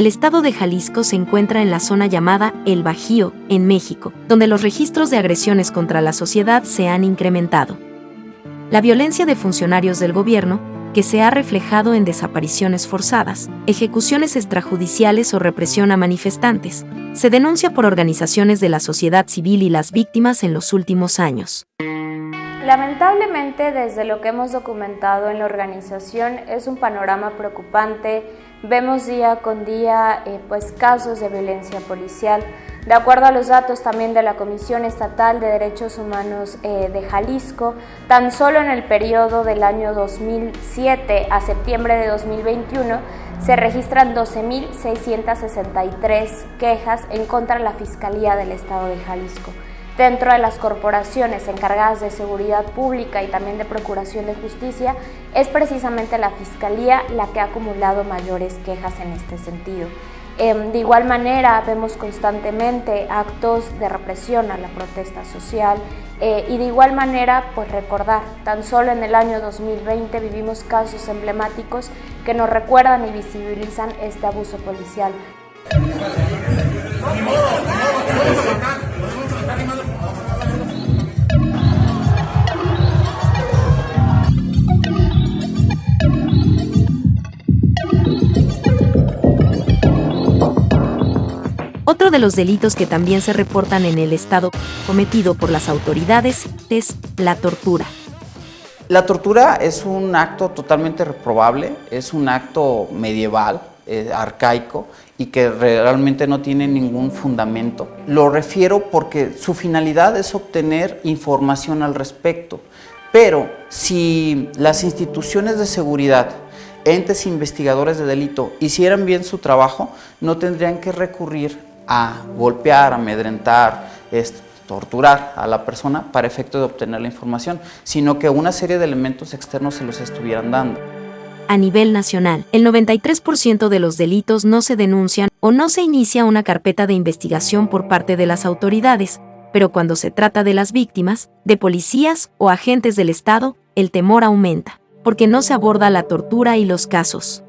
El estado de Jalisco se encuentra en la zona llamada El Bajío, en México, donde los registros de agresiones contra la sociedad se han incrementado. La violencia de funcionarios del gobierno, que se ha reflejado en desapariciones forzadas, ejecuciones extrajudiciales o represión a manifestantes, se denuncia por organizaciones de la sociedad civil y las víctimas en los últimos años. Lamentablemente, desde lo que hemos documentado en la organización, es un panorama preocupante. Vemos día con día casos de violencia policial. De acuerdo a los datos también de la Comisión Estatal de Derechos Humanos de Jalisco, tan solo en el periodo del año 2007 a septiembre de 2021 se registran 12.663 quejas en contra de la Fiscalía del Estado de Jalisco. Dentro de las corporaciones encargadas de seguridad pública y también de procuración de justicia, es precisamente la Fiscalía la que ha acumulado mayores quejas en este sentido. De igual manera, vemos constantemente actos de represión a la protesta social y de igual manera, recordar, tan solo en el año 2020 vivimos casos emblemáticos que nos recuerdan y visibilizan este abuso policial. Otro de los delitos que también se reportan en el estado cometido por las autoridades es la tortura. La tortura es un acto totalmente reprobable, es un acto medieval, arcaico y que realmente no tiene ningún fundamento. Lo refiero porque su finalidad es obtener información al respecto, pero si las instituciones de seguridad, entes investigadores de delito hicieran bien su trabajo, no tendrían que recurrir a golpear, amedrentar, torturar a la persona para efecto de obtener la información, sino que una serie de elementos externos se los estuvieran dando. A nivel nacional, el 93% de los delitos no se denuncian o no se inicia una carpeta de investigación por parte de las autoridades, pero cuando se trata de las víctimas, de policías o agentes del Estado, el temor aumenta, porque no se aborda la tortura y los casos.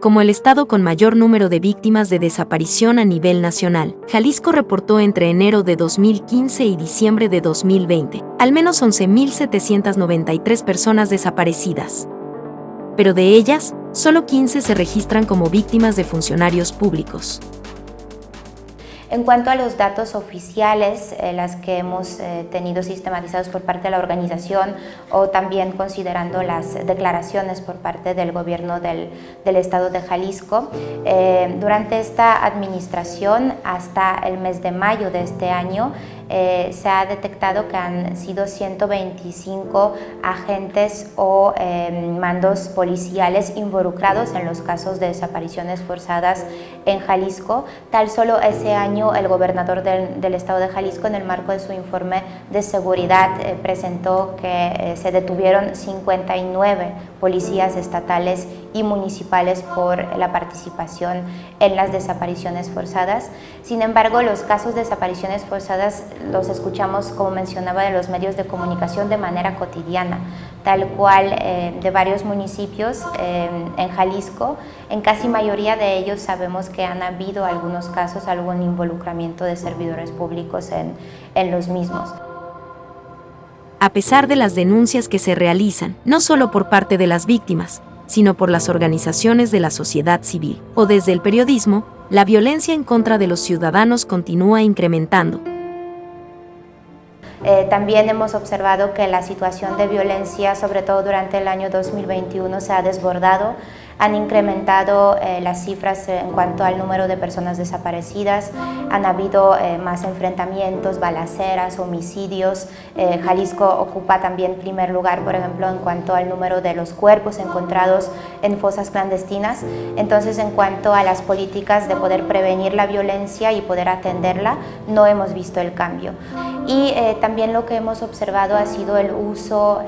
Como el estado con mayor número de víctimas de desaparición a nivel nacional, Jalisco reportó entre enero de 2015 y diciembre de 2020, al menos 11.793 personas desaparecidas. Pero de ellas, solo 15 se registran como víctimas de funcionarios públicos. En cuanto a los datos oficiales, las que hemos tenido sistematizados por parte de la organización o también considerando las declaraciones por parte del gobierno del estado de Jalisco, durante esta administración hasta el mes de mayo de este año se ha detectado que han sido 125 agentes o mandos policiales involucrados en los casos de desapariciones forzadas en Jalisco. Tal solo ese año el gobernador del estado de Jalisco, en el marco de su informe de seguridad, presentó que se detuvieron 59 policías estatales y municipales por la participación en las desapariciones forzadas. Sin embargo, los casos de desapariciones forzadas los escuchamos, como mencionaba, de los medios de comunicación de manera cotidiana, tal cual de varios municipios en Jalisco. En casi mayoría de ellos sabemos que han habido algunos casos, algún involucramiento de servidores públicos en los mismos. A pesar de las denuncias que se realizan, no solo por parte de las víctimas, sino por las organizaciones de la sociedad civil o desde el periodismo, la violencia en contra de los ciudadanos continúa incrementando. También hemos observado que la situación de violencia, sobre todo durante el año 2021, se ha desbordado. Han incrementado las cifras en cuanto al número de personas desaparecidas, han habido más enfrentamientos, balaceras, homicidios. Jalisco ocupa también primer lugar, por ejemplo, en cuanto al número de los cuerpos encontrados en fosas clandestinas. Entonces, en cuanto a las políticas de poder prevenir la violencia y poder atenderla, no hemos visto el cambio. Y también lo que hemos observado ha sido el uso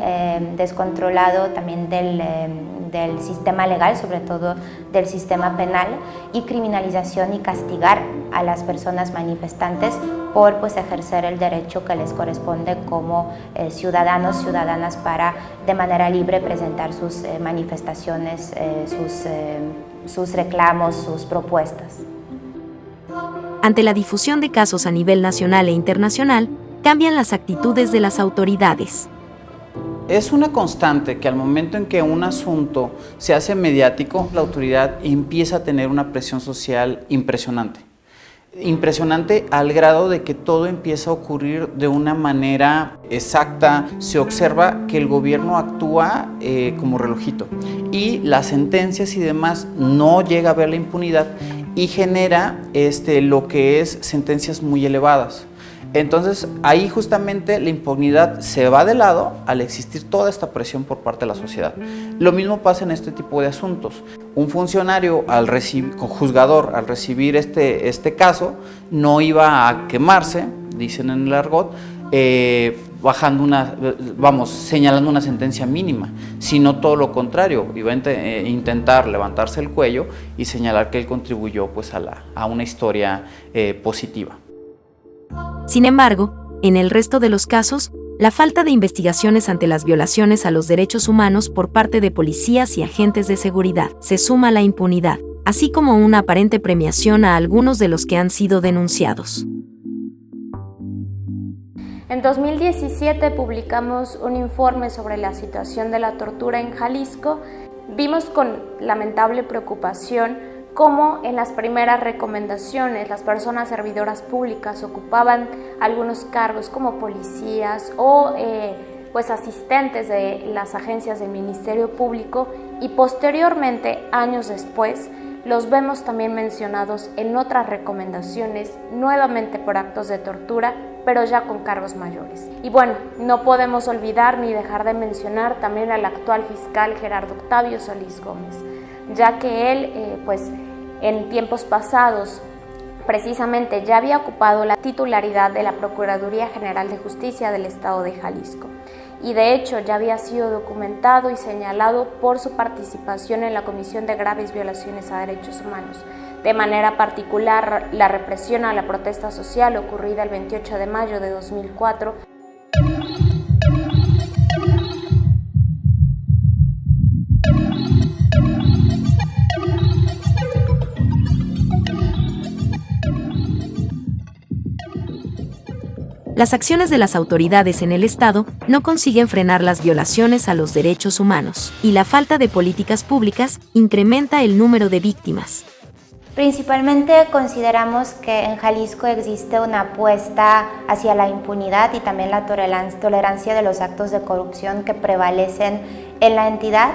descontrolado también del sistema legal, sobre todo del sistema penal, y criminalización y castigar a las personas manifestantes por ejercer el derecho que les corresponde como ciudadanos, ciudadanas, para de manera libre presentar sus manifestaciones, sus sus reclamos, sus propuestas. Ante la difusión de casos a nivel nacional e internacional, cambian las actitudes de las autoridades. Es una constante que al momento en que un asunto se hace mediático, la autoridad empieza a tener una presión social impresionante. Impresionante al grado de que todo empieza a ocurrir de una manera exacta. Se observa que el gobierno actúa como relojito y las sentencias y demás no llega a ver la impunidad y genera lo que es sentencias muy elevadas. Entonces ahí justamente la impunidad se va de lado al existir toda esta presión por parte de la sociedad. Lo mismo pasa en este tipo de asuntos. Un funcionario juzgador al recibir este caso no iba a quemarse, dicen en el argot, señalando una sentencia mínima, sino todo lo contrario, iba a intentar levantarse el cuello y señalar que él contribuyó pues a una historia positiva. Sin embargo, en el resto de los casos, la falta de investigaciones ante las violaciones a los derechos humanos por parte de policías y agentes de seguridad se suma a la impunidad, así como una aparente premiación a algunos de los que han sido denunciados. En 2017 publicamos un informe sobre la situación de la tortura en Jalisco. Vimos con lamentable preocupación cómo en las primeras recomendaciones las personas servidoras públicas ocupaban algunos cargos como policías o asistentes de las agencias del Ministerio Público, y posteriormente, años después, los vemos también mencionados en otras recomendaciones, nuevamente por actos de tortura, pero ya con cargos mayores. Y bueno, no podemos olvidar ni dejar de mencionar también al actual fiscal Gerardo Octavio Solís Gómez, ya que él, en tiempos pasados, precisamente ya había ocupado la titularidad de la Procuraduría General de Justicia del Estado de Jalisco. Y de hecho ya había sido documentado y señalado por su participación en la Comisión de Graves Violaciones a Derechos Humanos. De manera particular, la represión a la protesta social ocurrida el 28 de mayo de 2004. Las acciones de las autoridades en el Estado no consiguen frenar las violaciones a los derechos humanos, y la falta de políticas públicas incrementa el número de víctimas. Principalmente consideramos que en Jalisco existe una apuesta hacia la impunidad y también la tolerancia de los actos de corrupción que prevalecen en la entidad.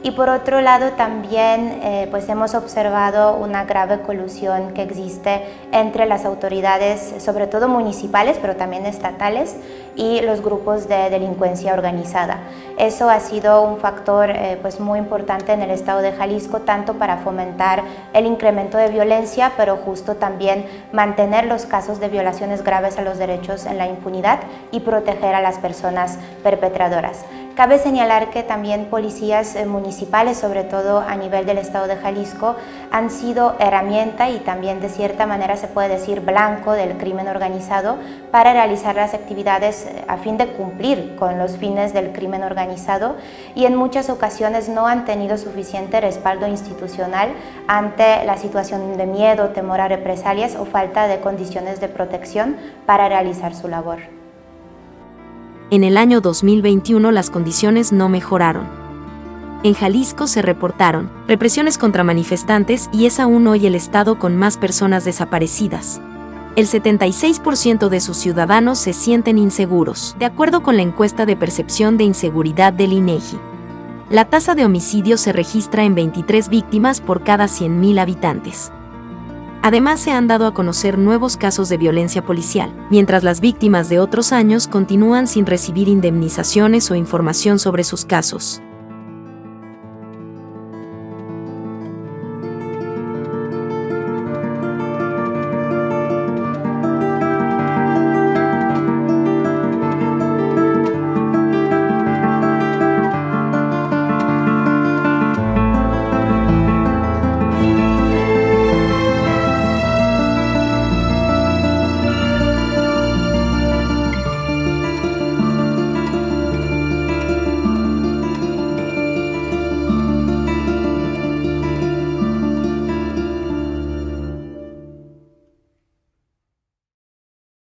Y por otro lado también hemos observado una grave colusión que existe entre las autoridades, sobre todo municipales, pero también estatales, y los grupos de delincuencia organizada. Eso ha sido un factor muy importante en el estado de Jalisco, tanto para fomentar el incremento de violencia, pero justo también mantener los casos de violaciones graves a los derechos en la impunidad y proteger a las personas perpetradoras. Cabe señalar que también policías municipales, sobre todo a nivel del estado de Jalisco, han sido herramienta y también de cierta manera se puede decir blanco del crimen organizado para realizar las actividades a fin de cumplir con los fines del crimen organizado, y en muchas ocasiones no han tenido suficiente respaldo institucional ante la situación de miedo, temor a represalias o falta de condiciones de protección para realizar su labor. En el año 2021 las condiciones no mejoraron. En Jalisco se reportaron represiones contra manifestantes y es aún hoy el estado con más personas desaparecidas. El 76% de sus ciudadanos se sienten inseguros, de acuerdo con la encuesta de percepción de inseguridad del INEGI. La tasa de homicidio se registra en 23 víctimas por cada 100.000 habitantes. Además, se han dado a conocer nuevos casos de violencia policial, mientras las víctimas de otros años continúan sin recibir indemnizaciones o información sobre sus casos.